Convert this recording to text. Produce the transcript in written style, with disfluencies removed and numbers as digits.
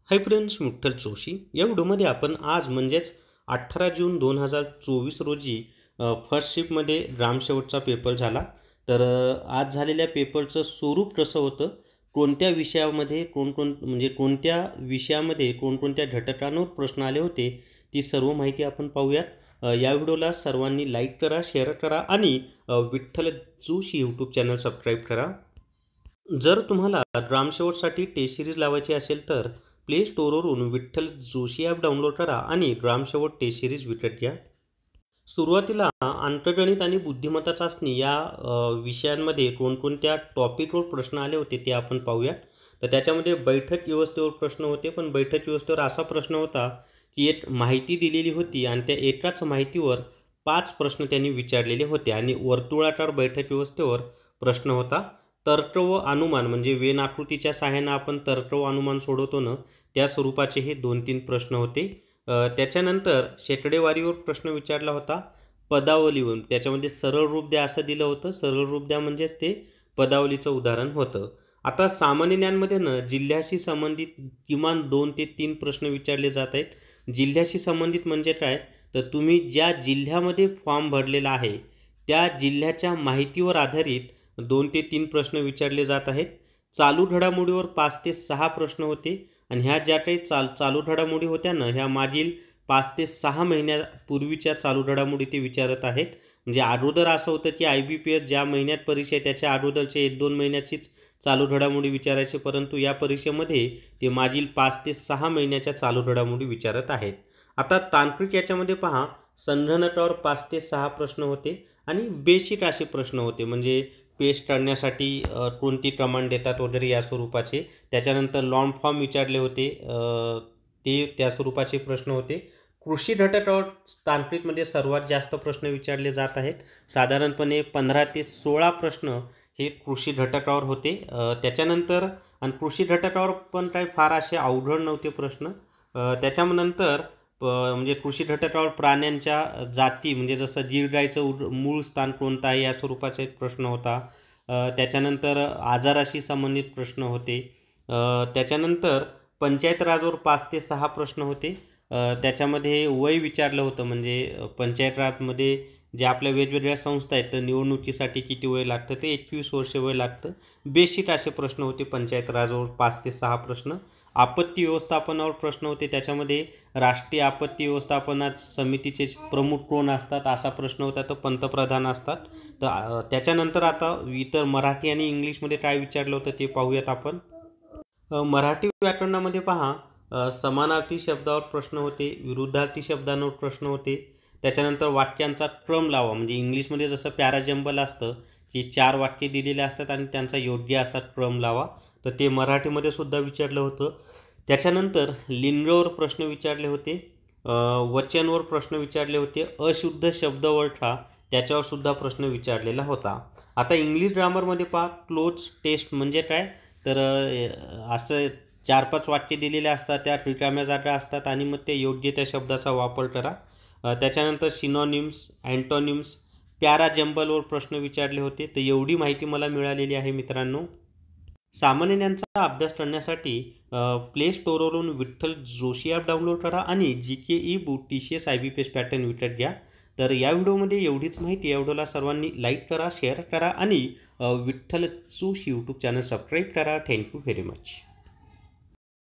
Hi friends, मुठ्ठल Joshi या व्हिडिओमध्ये आपण आज म्हणजेच 18 जून 2024 रोजी फर्स्ट शिफ्टमध्ये ग्रामसेवकचा पेपर झाला। तर आज झालेल्या पेपरचं स्वरूप कसं होतं, कोणत्या विषयामध्ये कोणत्या विषयामध्ये कोणकोणत्या घटकांवर प्रश्न आले होते, ती सर्व माहिती आपण पाहूयात। या व्हिडिओला सर्वांनी लाईक करा, शेअर करा आणि Vitthal Joshi YouTube channel subscribe करा। जर तुम्हाला ग्रामसेवकसाठी टेस्ट सिरीज लावायची असेल तर प्ले स्टोअरवरून विठ्ठल जोशी ॲप डाउनलोड करा आणि ग्रामसेवक टेस्ट सिरीज विकत घ्या। सुरुवातीला अंकगणित आणि बुद्धिमत्ता चाचणी या विषयांमध्ये कोणकोणत्या टॉपिकवर प्रश्न आले होते ते आपण पाहूया। तर त्याच्यामध्ये बैठक व्यवस्थेवर प्रश्न होते, पण बैठक व्यवस्थेवर असा प्रश्न होता की एक माहिती दिलेली होती आणि त्या एकाच माहितीवर 5 प्रश्न त्यांनी विचारलेले होते आणि वर्तुळाकार बैठक व्यवस्थेवर प्रश्न होता। तर्क व अनुमान म्हणजे वेन आकृतीच्या सहाय्याने आपण तर्क व अनुमान सोडवतो ना, त्या स्वरूपाचे हे 2-3 प्रश्न होते। त्याच्यानंतर शेकडेवारीवर प्रश्न विचारला होता पदावलीवर, त्याच्यामध्ये सरळ रूप द्या असं दिलं होतं। सरळ रूप द्या म्हणजेच ते पदावलीचं उदाहरण होतं। आता सामान्य ज्ञानमध्ये ना जिल्ह्याशी संबंधित किमान 2 ते 3 प्रश्न विचारले जात आहेत। जिल्ह्याशी संबंधित म्हणजे काय, तर तुम्ही ज्या जिल्ह्यामध्ये फॉर्म भरलेला आहे त्या जिल्ह्याच्या माहितीवर आधारित 2 ते 3 प्रश्न विचारले जात आहेत। चालू घडामोडीवर 5 ते 6 प्रश्न होते आणि ह्या ज्या काही चालू घडामोडी होत्या ना, ह्या मागील 5 ते 6 महिन्यापूर्वीच्या चालू घडामोडी ते विचारत आहेत। म्हणजे अगोदर असं होतं की IBPS ज्या महिन्यात परीक्षा आहे त्याच्या अगोदरचे 1-2 महिन्याचीच चालू घडामोडी विचारायचे, परंतु या परीक्षेमध्ये ते मागील 5 ते 6 महिन्याच्या चालू घडामोडी विचारत आहेत। आता तांत्रिक याच्यामध्ये पहा, संगणकावर 5 ते 6 प्रश्न होते आणि बेसिक असे प्रश्न होते, म्हणजे पेस्ट करण्यासाठी कोणती कमांड देतात वगैरे या स्वरूपाचे। त्याच्यानंतर लॉन्ग फॉर्म विचारले होते, ते त्या स्वरूपाचे प्रश्न होते। कृषी घटकावर तांत्रिकमध्ये सर्वात जास्त प्रश्न विचारले जात आहेत। साधारणपणे 15 ते 16 प्रश्न हे कृषी घटकावर होते। त्याच्यानंतर आणि कृषी घटकावर पण काही फार असे अवघड नव्हते प्रश्न। त्याच्यानंतर म्हणजे कृषी घटकावर प्राण्यांच्या जाती, म्हणजे जसं गीर गायचं मूळ स्थान कोणतं आहे या स्वरूपाचा एक प्रश्न होता। त्याच्यानंतर आजाराशी संबंधित प्रश्न होते। त्याच्यानंतर पंचायत राजवर 5 ते 6 प्रश्न होते। त्याच्यामध्ये वय विचारलं होतं, म्हणजे पंचायत राजमध्ये जे आपल्या वेगवेगळ्या संस्था आहेत तर निवडणुकीसाठी किती वय लागतं, ते 21 वर्ष वय लागतं। बेसिक असे प्रश्न होते पंचायत राजवर 5 ते 6 प्रश्न। आपत्ती व्यवस्थापनावर प्रश्न होते, त्याच्यामध्ये राष्ट्रीय आपत्ती व्यवस्थापना समितीचे प्रमुख कोण असतात असा प्रश्न होता, तर पंतप्रधान असतात। तर त्याच्यानंतर आता इतर मराठी आणि इंग्लिशमध्ये काय विचारलं होतं ते पाहूयात आपण। मराठी व्याकरणामध्ये पहा, समानार्थी शब्दावर प्रश्न होते, विरुद्धार्थी शब्दांवर प्रश्न होते। त्याच्यानंतर वाक्यांचा क्रम लावा, म्हणजे इंग्लिशमध्ये जसं पॅराजंबल असतं की 4 वाक्ये दिलेले असतात आणि त्यांचा योग्य असा क्रम लावा, तर ते मराठीमध्ये सुद्धा विचारलं होतं। त्याच्यानंतर लिंगावर प्रश्न विचारले होते, वचनवर प्रश्न विचारले होते, अशुद्ध शब्द ओळखा त्याच्यावर सुद्धा प्रश्न विचारलेला होता। आता इंग्लिश ग्रामरमध्ये पहा, क्लोज टेस्ट म्हणजे काय, तर असं 4-5 वाक्य दिलेले असतात, त्या रिकाम्या जागा असतात आणि मग ते योग्य त्या शब्दाचा वापर करा। त्याच्यानंतर सिनॉनिम्स, अँटोनिम्स, पॅराजंबलवर प्रश्न विचारले होते। तर एवढी माहिती मला मिळालेली आहे मित्रांनो। सामान्य ज्ञानाचा अभ्यास करण्यासाठी प्ले स्टोअरवरून विठ्ठल जोशी ॲप डाउनलोड करा आणि GK book TCS IBPS pattern विकत घ्या। तर या व्हिडिओमध्ये एवढीच माहिती। या व्हिडिओला सर्वांनी लाईक करा, शेअर करा आणि Vitthal Joshi YouTube channel subscribe करा। Thank you very much.